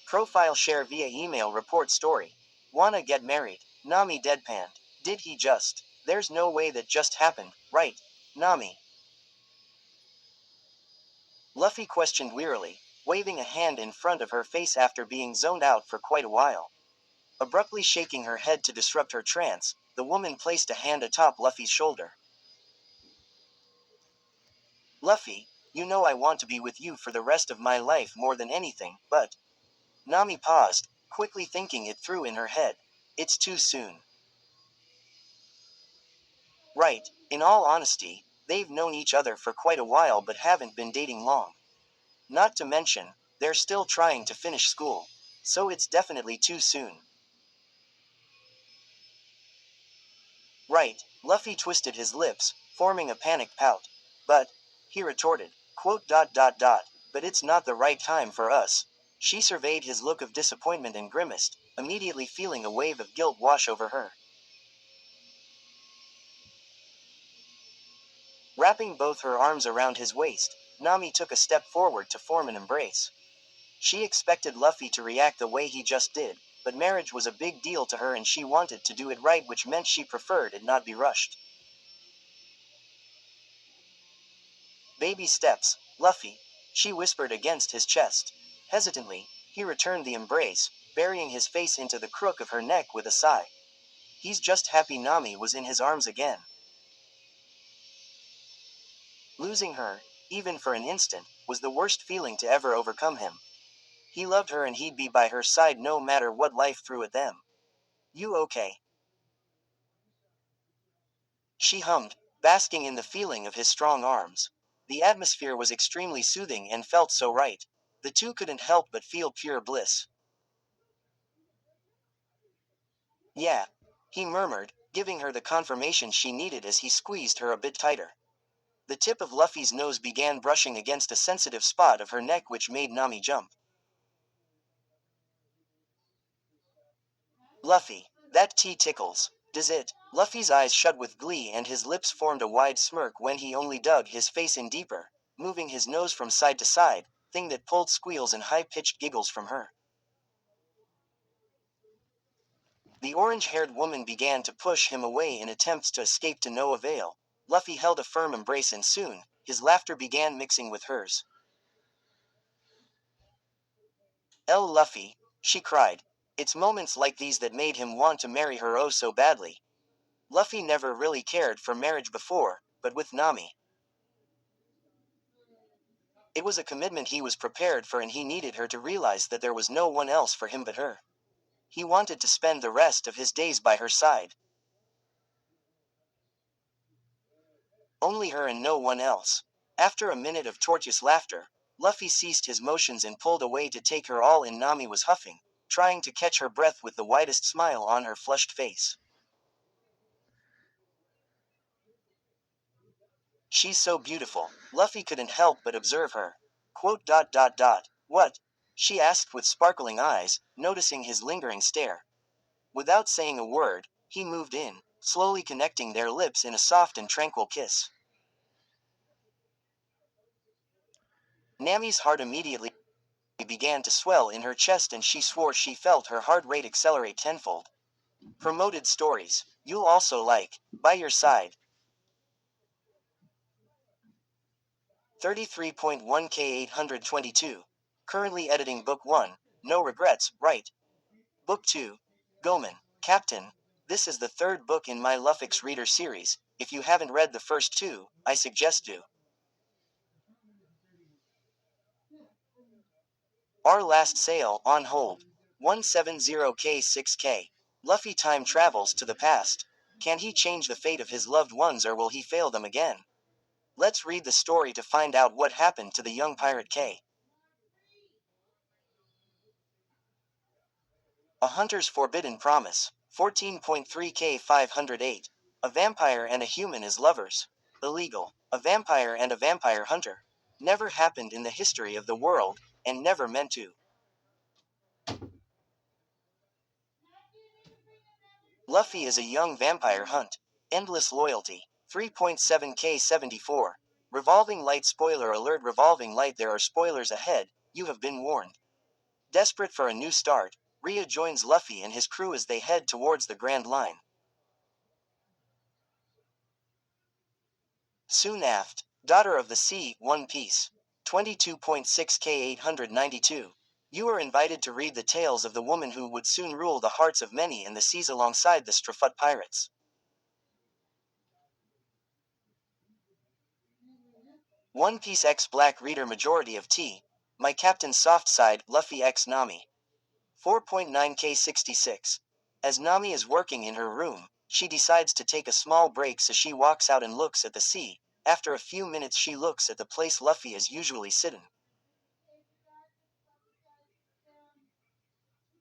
Profile share via email report story. Wanna get married. Nami deadpanned. Did he just? There's no way that just happened, right? Nami. Luffy questioned wearily, waving a hand in front of her face after being zoned out for quite a while. Abruptly shaking her head to disrupt her trance, the woman placed a hand atop Luffy's shoulder. Luffy, you know I want to be with you for the rest of my life more than anything, but... Nami paused, quickly thinking it through in her head. It's too soon. Right, in all honesty, they've known each other for quite a while but haven't been dating long. Not to mention, they're still trying to finish school. So it's definitely too soon. Right, Luffy twisted his lips, forming a panicked pout. But, he retorted, but it's not the right time for us. She surveyed his look of disappointment and grimaced, immediately feeling a wave of guilt wash over her. Wrapping both her arms around his waist, Nami took a step forward to form an embrace. She expected Luffy to react the way he just did, but marriage was a big deal to her and she wanted to do it right, which meant she preferred it not be rushed. Baby steps, Luffy, she whispered against his chest. Hesitantly, he returned the embrace, burying his face into the crook of her neck with a sigh. He's just happy Nami was in his arms again. Losing her, even for an instant, was the worst feeling to ever overcome him. He loved her and he'd be by her side no matter what life threw at them. You okay? She hummed, basking in the feeling of his strong arms. The atmosphere was extremely soothing and felt so right. The two couldn't help but feel pure bliss. Yeah, he murmured, giving her the confirmation she needed as he squeezed her a bit tighter. The tip of Luffy's nose began brushing against a sensitive spot of her neck which made Nami jump. Luffy, that tea tickles. Does it? Luffy's eyes shut with glee and his lips formed a wide smirk when he only dug his face in deeper, moving his nose from side to side, thing that pulled squeals and high-pitched giggles from her. The orange-haired woman began to push him away in attempts to escape to no avail. Luffy held a firm embrace and soon, his laughter began mixing with hers. Luffy, she cried. It's moments like these that made him want to marry her oh so badly. Luffy never really cared for marriage before, but with Nami, it was a commitment he was prepared for and he needed her to realize that there was no one else for him but her. He wanted to spend the rest of his days by her side. Only her and no one else. After a minute of tortuous laughter, Luffy ceased his motions and pulled away to take her all in. Nami was huffing, trying to catch her breath with the widest smile on her flushed face. She's so beautiful, Luffy couldn't help but observe her. What? She asked with sparkling eyes, noticing his lingering stare. Without saying a word, he moved in, slowly connecting their lips in a soft and tranquil kiss. Nami's heart immediately began to swell in her chest and she swore she felt her heart rate accelerate tenfold. Promoted stories. You'll also like, by your side. 33.1K 822. Currently editing Book 1. No regrets, right? Book 2. Gomen, Captain. This is the third book in my Luffix Reader series. If you haven't read the first two, I suggest do. Our last sale, on hold. 170K6K. Luffy time travels to the past. Can he change the fate of his loved ones or will he fail them again? Let's read the story to find out what happened to the young pirate K. A Hunter's Forbidden Promise. 14.3K 508. A vampire and a human as lovers. Illegal. A vampire and a vampire hunter. Never happened in the history of the world, and never meant to. Luffy is a young vampire hunt. Endless loyalty. 3.7K 74. Revolving light spoiler alert. Revolving light, there are spoilers ahead, you have been warned. Desperate for a new start, Rhea joins Luffy and his crew as they head towards the Grand Line. Soon aft, Daughter of the Sea, One Piece. 22.6K 892. You are invited to read the tales of the woman who would soon rule the hearts of many in the seas alongside the Strafut pirates. One Piece X Black Reader Majority of T. My Captain Soft Side, Luffy X Nami. 4.9K 66. As Nami is working in her room, she decides to take a small break so she walks out and looks at the sea. After a few minutes she looks at the place Luffy is usually sitting.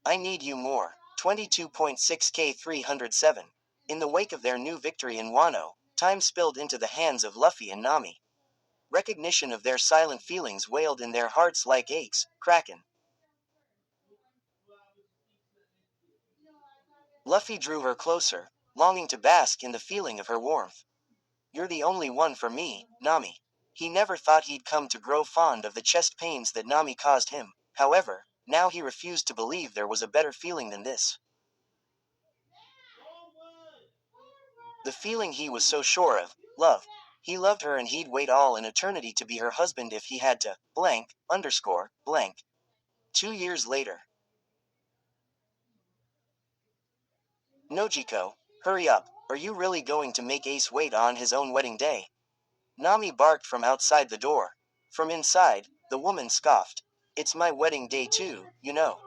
I Need You More. 22.6K 307. In the wake of their new victory in Wano, time spilled into the hands of Luffy and Nami. Recognition of their silent feelings wailed in their hearts like aches, kraken. Luffy drew her closer, longing to bask in the feeling of her warmth. You're the only one for me, Nami. He never thought he'd come to grow fond of the chest pains that Nami caused him. However, now he refused to believe there was a better feeling than this. The feeling he was so sure of, love. He loved her and he'd wait all an eternity to be her husband if he had to, blank, underscore, blank. 2 years later. Nojiko, hurry up, are you really going to make Ace wait on his own wedding day? Nami barked from outside the door. From inside, the woman scoffed. It's my wedding day too, you know.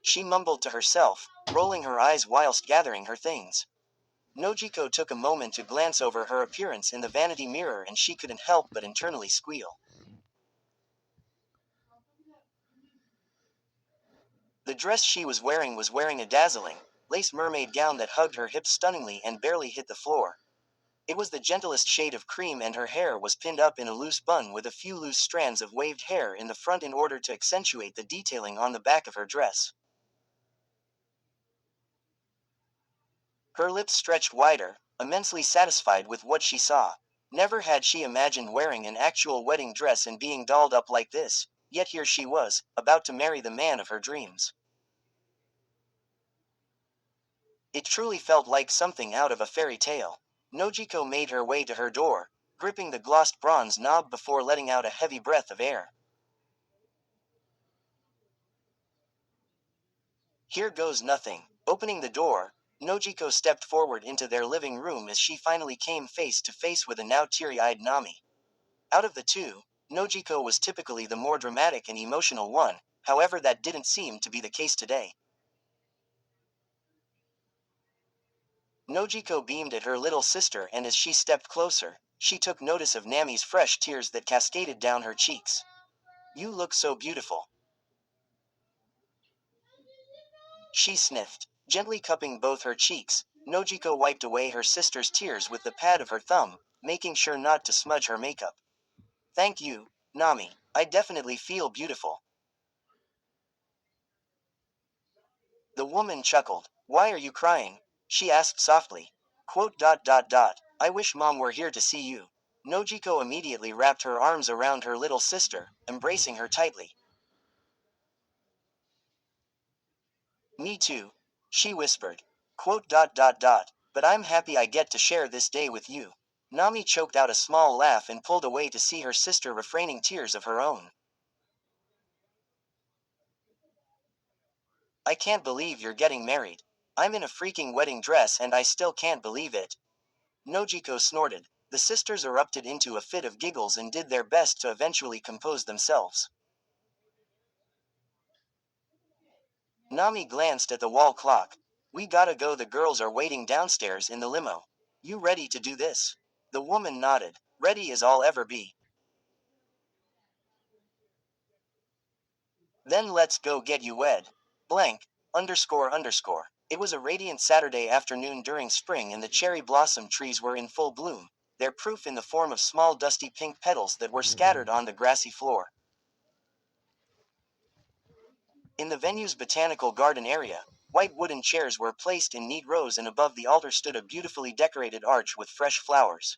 She mumbled to herself, rolling her eyes whilst gathering her things. Nojiko took a moment to glance over her appearance in the vanity mirror and she couldn't help but internally squeal. The dress she was wearing a dazzling, lace mermaid gown that hugged her hips stunningly and barely hit the floor. It was the gentlest shade of cream and her hair was pinned up in a loose bun with a few loose strands of waved hair in the front in order to accentuate the detailing on the back of her dress. Her lips stretched wider, immensely satisfied with what she saw. Never had she imagined wearing an actual wedding dress and being dolled up like this, yet here she was, about to marry the man of her dreams. It truly felt like something out of a fairy tale. Nojiko made her way to her door, gripping the glossed bronze knob before letting out a heavy breath of air. Here goes nothing. Opening the door, Nojiko stepped forward into their living room as she finally came face to face with a now teary-eyed Nami. Out of the two, Nojiko was typically the more dramatic and emotional one, however that didn't seem to be the case today. Nojiko beamed at her little sister and as she stepped closer, she took notice of Nami's fresh tears that cascaded down her cheeks. You look so beautiful. She sniffed, gently cupping both her cheeks. Nojiko wiped away her sister's tears with the pad of her thumb, making sure not to smudge her makeup. Thank you, Nami. I definitely feel beautiful. The woman chuckled. Why are you crying? She asked softly. Quote dot dot dot. I wish mom were here to see you. Nojiko immediately wrapped her arms around her little sister, embracing her tightly. Me too, she whispered. Quote dot dot dot. But I'm happy I get to share this day with you. Nami choked out a small laugh and pulled away to see her sister refraining tears of her own. I can't believe you're getting married. I'm in a freaking wedding dress and I still can't believe it. Nojiko snorted. The sisters erupted into a fit of giggles and did their best to eventually compose themselves. Nami glanced at the wall clock. We gotta go, the girls are waiting downstairs in the limo. You ready to do this? The woman nodded. Ready as I'll ever be. Then let's go get you wed. Blank, underscore underscore. It was a radiant Saturday afternoon during spring and the cherry blossom trees were in full bloom, their proof in the form of small dusty pink petals that were scattered on the grassy floor. In the venue's botanical garden area, white wooden chairs were placed in neat rows and above the altar stood a beautifully decorated arch with fresh flowers.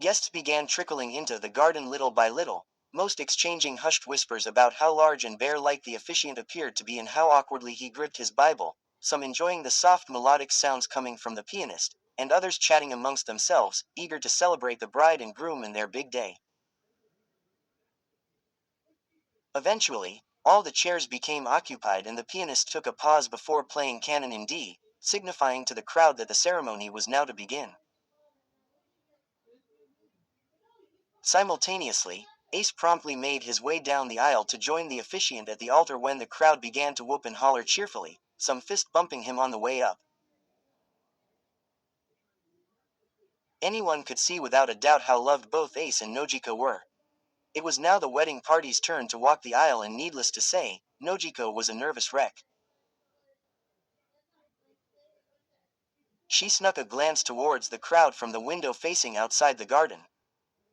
Guests began trickling into the garden little by little, most exchanging hushed whispers about how large and bear-like the officiant appeared to be and how awkwardly he gripped his Bible, some enjoying the soft melodic sounds coming from the pianist, and others chatting amongst themselves, eager to celebrate the bride and groom in their big day. Eventually, all the chairs became occupied and the pianist took a pause before playing Canon in D, signifying to the crowd that the ceremony was now to begin. Simultaneously, Ace promptly made his way down the aisle to join the officiant at the altar when the crowd began to whoop and holler cheerfully, some fist bumping him on the way up. Anyone could see without a doubt how loved both Ace and Nojiko were. It was now the wedding party's turn to walk the aisle and needless to say, Nojiko was a nervous wreck. She snuck a glance towards the crowd from the window facing outside the garden.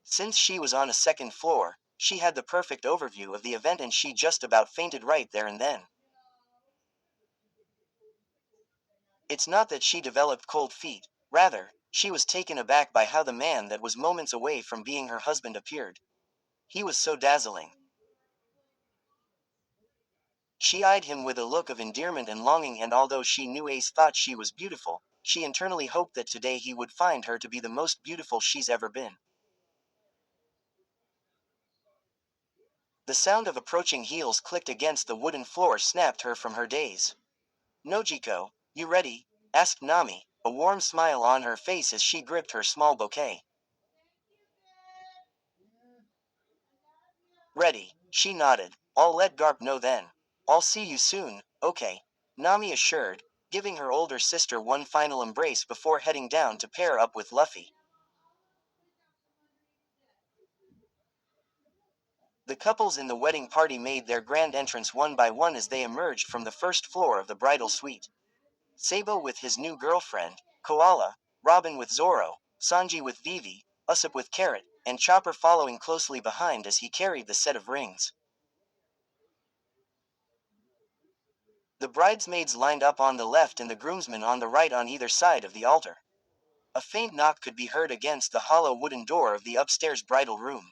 Since she was on a second floor, she had the perfect overview of the event and she just about fainted right there and then. It's not that she developed cold feet, rather, she was taken aback by how the man that was moments away from being her husband appeared. He was so dazzling. She eyed him with a look of endearment and longing, and although she knew Ace thought she was beautiful, she internally hoped that today he would find her to be the most beautiful she's ever been. The sound of approaching heels clicked against the wooden floor snapped her from her daze. Nojiko, you ready? Asked Nami, a warm smile on her face as she gripped her small bouquet. Ready, she nodded. I'll let Garp know then. I'll see you soon, okay? Nami assured, giving her older sister one final embrace before heading down to pair up with Luffy. The couples in the wedding party made their grand entrance one by one as they emerged from the first floor of the bridal suite. Sabo with his new girlfriend, Koala, Robin with Zoro, Sanji with Vivi, Usopp with Carrot, and Chopper following closely behind as he carried the set of rings. The bridesmaids lined up on the left and the groomsmen on the right on either side of the altar. A faint knock could be heard against the hollow wooden door of the upstairs bridal room.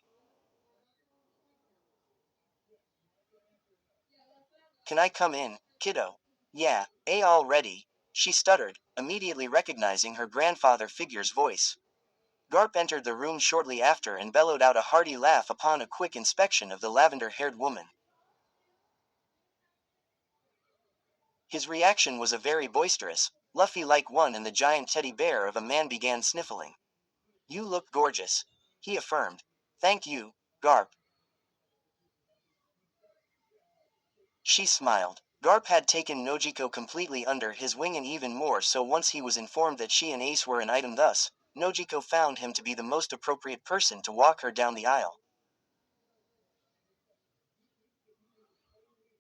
Can I come in, kiddo? Yeah, all ready, she stuttered, immediately recognizing her grandfather figure's voice. Garp entered the room shortly after and bellowed out a hearty laugh upon a quick inspection of the lavender-haired woman. His reaction was a very boisterous, Luffy-like one, and the giant teddy bear of a man began sniffling. You look gorgeous, he affirmed. Thank you, Garp. She smiled. Garp had taken Nojiko completely under his wing, and even more so once he was informed that she and Ace were an item. Thus, Nojiko found him to be the most appropriate person to walk her down the aisle.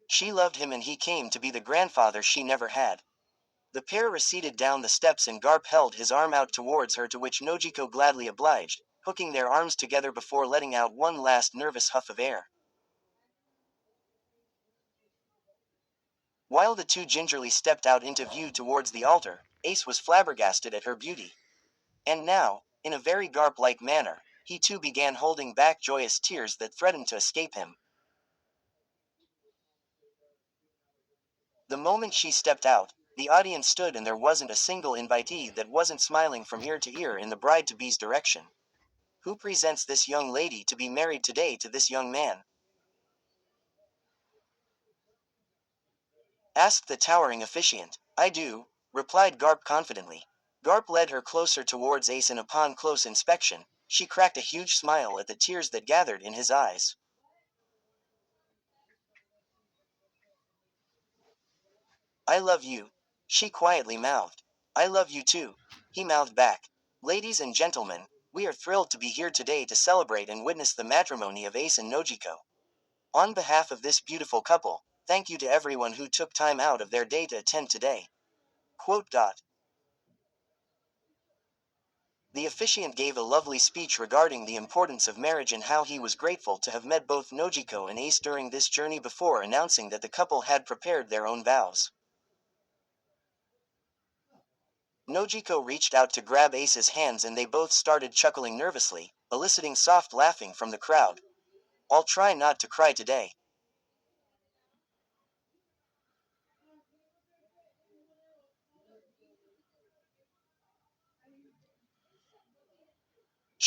She loved him and he came to be the grandfather she never had. The pair receded down the steps and Garp held his arm out towards her, to which Nojiko gladly obliged, hooking their arms together before letting out one last nervous huff of air. While the two gingerly stepped out into view towards the altar, Ace was flabbergasted at her beauty. And now, in a very Garp-like manner, he too began holding back joyous tears that threatened to escape him. The moment she stepped out, the audience stood and there wasn't a single invitee that wasn't smiling from ear to ear in the bride-to-be's direction. Who presents this young lady to be married today to this young man? Asked the towering officiant. I do, replied Garp confidently. Garp led her closer towards Ace and upon close inspection, she cracked a huge smile at the tears that gathered in his eyes. I love you, she quietly mouthed. I love you too, he mouthed back. Ladies and gentlemen, we are thrilled to be here today to celebrate and witness the matrimony of Ace and Nojiko. On behalf of this beautiful couple, thank you to everyone who took time out of their day to attend today. Quote. The officiant gave a lovely speech regarding the importance of marriage and how he was grateful to have met both Nojiko and Ace during this journey before announcing that the couple had prepared their own vows. Nojiko reached out to grab Ace's hands and they both started chuckling nervously, eliciting soft laughing from the crowd. I'll try not to cry today,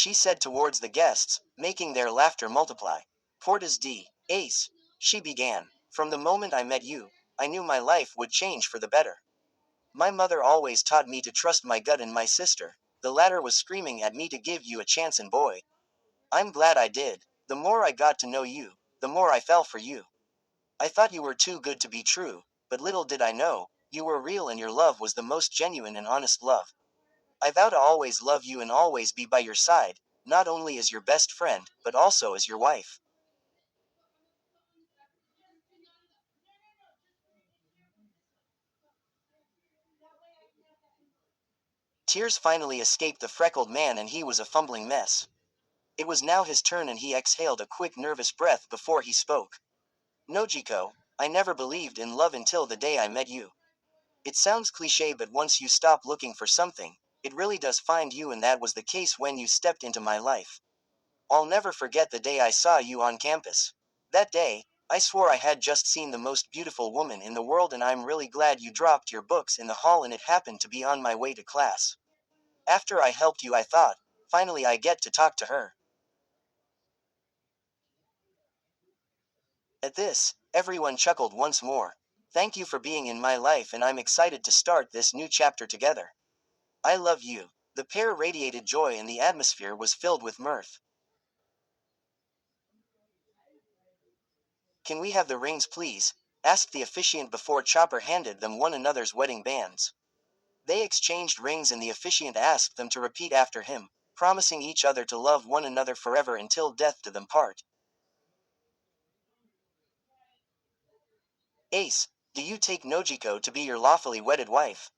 she said towards the guests, making their laughter multiply. Portas D. Ace, she began. From the moment I met you, I knew my life would change for the better. My mother always taught me to trust my gut and my sister. The latter was screaming at me to give you a chance, and boy, I'm glad I did. The more I got to know you, the more I fell for you. I thought you were too good to be true, but little did I know, you were real and your love was the most genuine and honest love. I vow to always love you and always be by your side, not only as your best friend, but also as your wife. Tears finally escaped the freckled man and he was a fumbling mess. It was now his turn and he exhaled a quick nervous breath before he spoke. Nojiko, I never believed in love until the day I met you. It sounds cliche, but once you stop looking for something, it really does find you, and that was the case when you stepped into my life. I'll never forget the day I saw you on campus. That day, I swore I had just seen the most beautiful woman in the world, and I'm really glad you dropped your books in the hall and it happened to be on my way to class. After I helped you, I thought, finally I get to talk to her. At this, everyone chuckled once more. Thank you for being in my life, and I'm excited to start this new chapter together. I love you. The pair radiated joy and the atmosphere was filled with mirth. Can we have the rings, please? Asked the officiant before Chopper handed them one another's wedding bands. They exchanged rings and the officiant asked them to repeat after him, promising each other to love one another forever until death do them part. Ace, do you take Nojiko to be your lawfully wedded wife?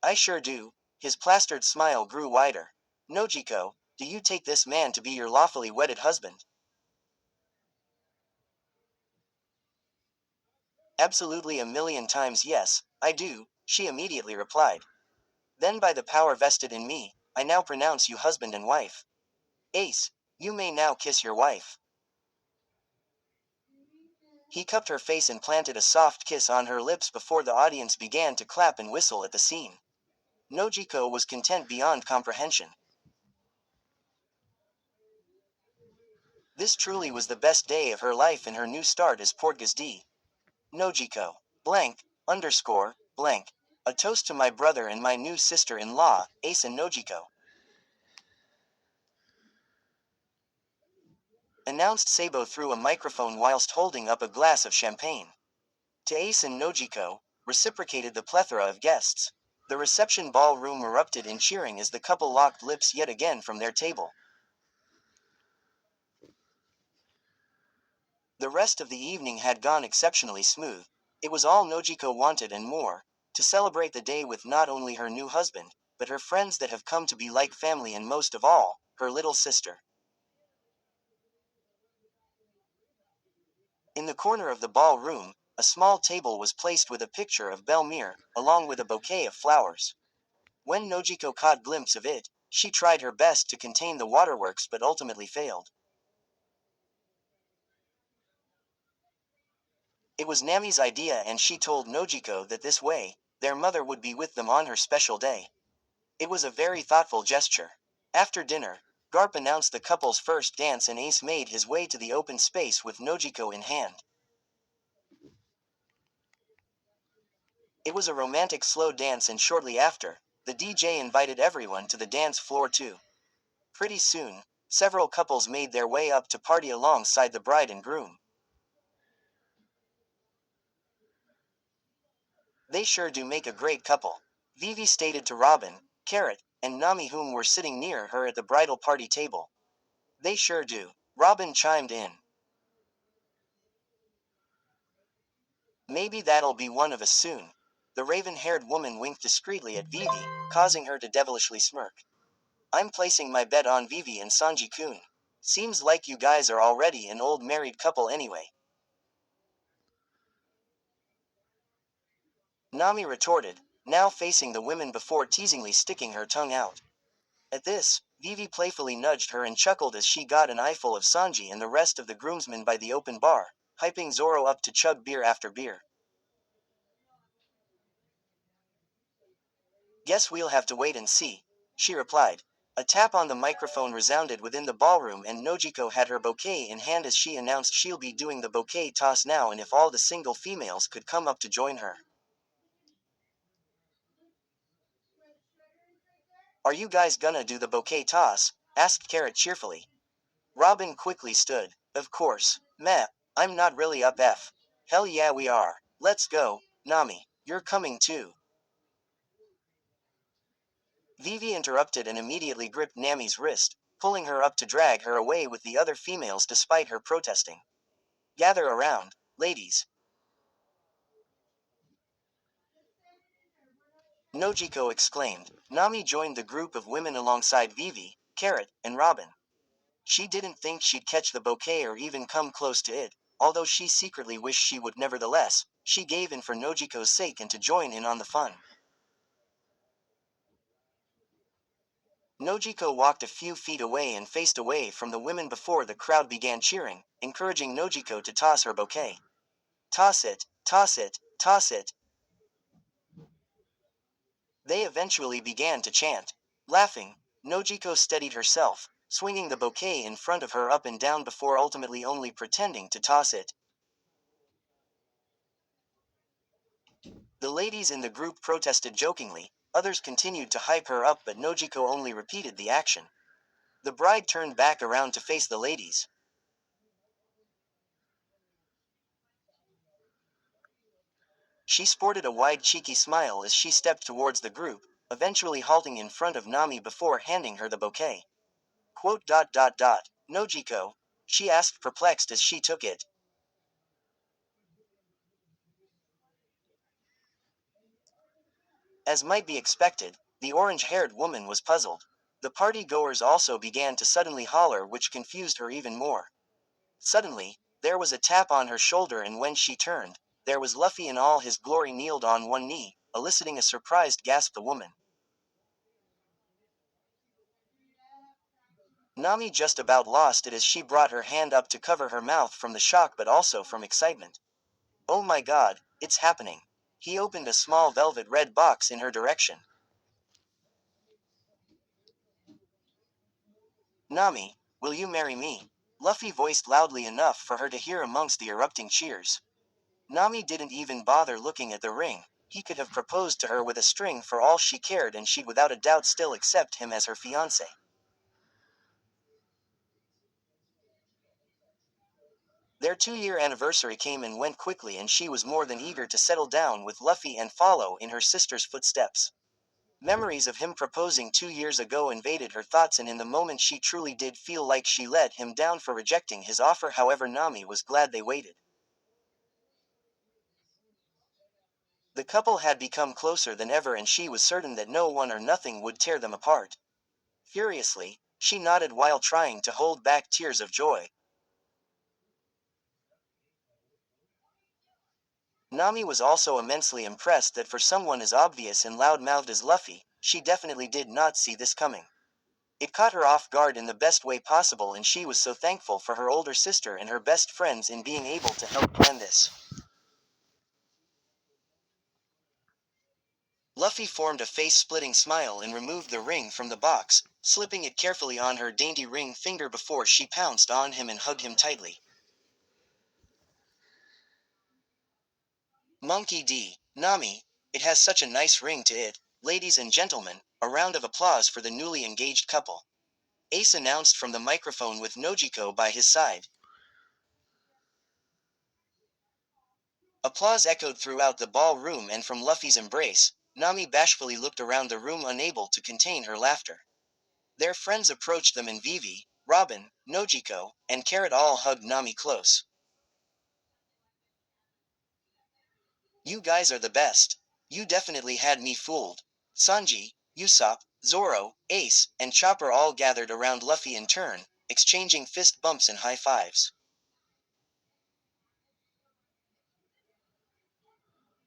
I sure do. His plastered smile grew wider. Nojiko, do you take this man to be your lawfully wedded husband? Absolutely, a million times yes, I do, she immediately replied. Then by the power vested in me, I now pronounce you husband and wife. Ace, you may now kiss your wife. He cupped her face and planted a soft kiss on her lips before the audience began to clap and whistle at the scene. Nojiko was content beyond comprehension. This truly was the best day of her life in her new start as Portgas D. Nojiko. Blank, underscore, blank. A toast to my brother and my new sister-in-law, Ace and Nojiko. Announced Sabo through a microphone whilst holding up a glass of champagne. To Ace and Nojiko, reciprocated the plethora of guests. The reception ballroom erupted in cheering as the couple locked lips yet again from their table. The rest of the evening had gone exceptionally smooth. It was all Nojiko wanted and more, to celebrate the day with not only her new husband, but her friends that have come to be like family, and most of all, her little sister. In the corner of the ballroom, a small table was placed with a picture of Belmere, along with a bouquet of flowers. When Nojiko caught glimpse of it, she tried her best to contain the waterworks but ultimately failed. It was Nami's idea and she told Nojiko that this way, their mother would be with them on her special day. It was a very thoughtful gesture. After dinner, Garp announced the couple's first dance and Ace made his way to the open space with Nojiko in hand. It was a romantic slow dance and shortly after, the DJ invited everyone to the dance floor too. Pretty soon, several couples made their way up to party alongside the bride and groom. They sure do make a great couple, Vivi stated to Robin, Carrot, and Nami, whom were sitting near her at the bridal party table. They sure do, Robin chimed in. Maybe that'll be one of us soon. The raven-haired woman winked discreetly at Vivi, causing her to devilishly smirk. I'm placing my bet on Vivi and Sanji-kun. Seems like you guys are already an old married couple anyway. Nami retorted, now facing the women before teasingly sticking her tongue out. At this, Vivi playfully nudged her and chuckled as she got an eyeful of Sanji and the rest of the groomsmen by the open bar, hyping Zoro up to chug beer after beer. "Guess we'll have to wait and see," she replied. A tap on the microphone resounded within the ballroom and Nojiko had her bouquet in hand as she announced she'll be doing the bouquet toss now and if all the single females could come up to join her. "Are you guys gonna do the bouquet toss?" asked Carrot cheerfully. Robin quickly stood. "Of course. Meh, I'm not really up F. Hell yeah we are. Let's go, Nami, you're coming too." Vivi interrupted and immediately gripped Nami's wrist, pulling her up to drag her away with the other females despite her protesting. "Gather around, ladies." Nojiko exclaimed. Nami joined the group of women alongside Vivi, Carrot, and Robin. She didn't think she'd catch the bouquet or even come close to it, although she secretly wished she would. Nevertheless, she gave in for Nojiko's sake and to join in on the fun. Nojiko walked a few feet away and faced away from the women before the crowd began cheering, encouraging Nojiko to toss her bouquet. "Toss it, toss it, toss it." They eventually began to chant. Laughing, Nojiko steadied herself, swinging the bouquet in front of her up and down before ultimately only pretending to toss it. The ladies in the group protested jokingly, others continued to hype her up but Nojiko only repeated the action. The bride turned back around to face the ladies. She sported a wide cheeky smile as she stepped towards the group, eventually halting in front of Nami before handing her the bouquet. "Nojiko?" she asked perplexed as she took it. As might be expected, the orange-haired woman was puzzled. The party-goers also began to suddenly holler which confused her even more. Suddenly, there was a tap on her shoulder and when she turned, there was Luffy in all his glory kneeled on one knee, eliciting a surprised gasp the woman. Nami just about lost it as she brought her hand up to cover her mouth from the shock but also from excitement. "Oh my god, it's happening." He opened a small velvet red box in her direction. "Nami, will you marry me?" Luffy voiced loudly enough for her to hear amongst the erupting cheers. Nami didn't even bother looking at the ring. He could have proposed to her with a string for all she cared and she'd without a doubt still accept him as her fiancé. Their 2-year anniversary came and went quickly and she was more than eager to settle down with Luffy and follow in her sister's footsteps. Memories of him proposing 2 years ago invaded her thoughts and in the moment she truly did feel like she let him down for rejecting his offer. However, Nami was glad they waited. The couple had become closer than ever and she was certain that no one or nothing would tear them apart. Furiously, she nodded while trying to hold back tears of joy. Nami was also immensely impressed that for someone as obvious and loud-mouthed as Luffy, she definitely did not see this coming. It caught her off guard in the best way possible and she was so thankful for her older sister and her best friends in being able to help plan this. Luffy formed a face-splitting smile and removed the ring from the box, slipping it carefully on her dainty ring finger before she pounced on him and hugged him tightly. "Monkey D. Nami, it has such a nice ring to it." Ladies and gentlemen, a round of applause for the newly engaged couple. Ace announced from the microphone with Nojiko by his side. Applause echoed throughout the ballroom and from Luffy's embrace, Nami bashfully looked around the room unable to contain her laughter. Their friends approached them and Vivi, Robin, Nojiko, and Carrot all hugged Nami close. "You guys are the best. You definitely had me fooled." Sanji, Usopp, Zoro, Ace, and Chopper all gathered around Luffy in turn, exchanging fist bumps and high fives.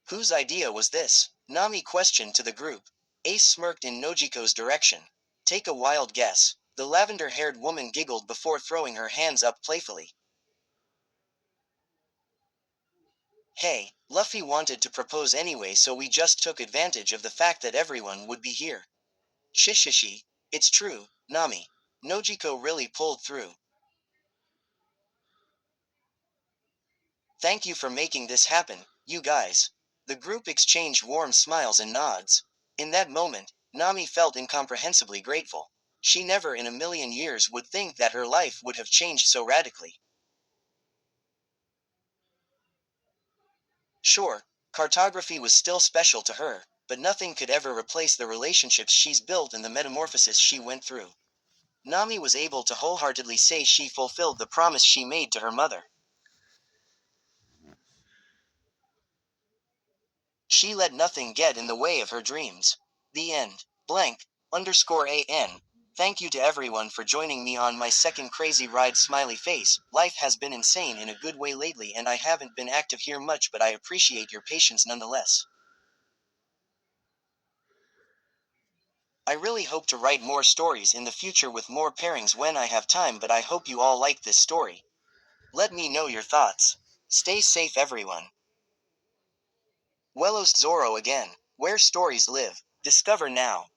"Whose idea was this?" Nami questioned to the group. Ace smirked in Nojiko's direction. Take a wild guess. The lavender-haired woman giggled before throwing her hands up playfully. Hey, Luffy wanted to propose anyway, so we just took advantage of the fact that everyone would be here. Shishishi. It's true, Nami. Nojiko really pulled through. Thank you for making this happen, you guys. The group exchanged warm smiles and nods. In that moment, Nami felt incomprehensibly grateful. She never in a million years would think that her life would have changed so radically. Sure, cartography was still special to her, but nothing could ever replace the relationships she's built and the metamorphosis she went through. Nami was able to wholeheartedly say she fulfilled the promise she made to her mother. She let nothing get in the way of her dreams. The end. Blank. Underscore AN. Thank you to everyone for joining me on my second crazy ride. Smiley face. Life has been insane in a good way lately and I haven't been active here much, but I appreciate your patience nonetheless. I really hope to write more stories in the future with more pairings when I have time, but I hope you all like this story. Let me know your thoughts. Stay safe everyone. Wellost Zoro again. Where stories live. Discover now.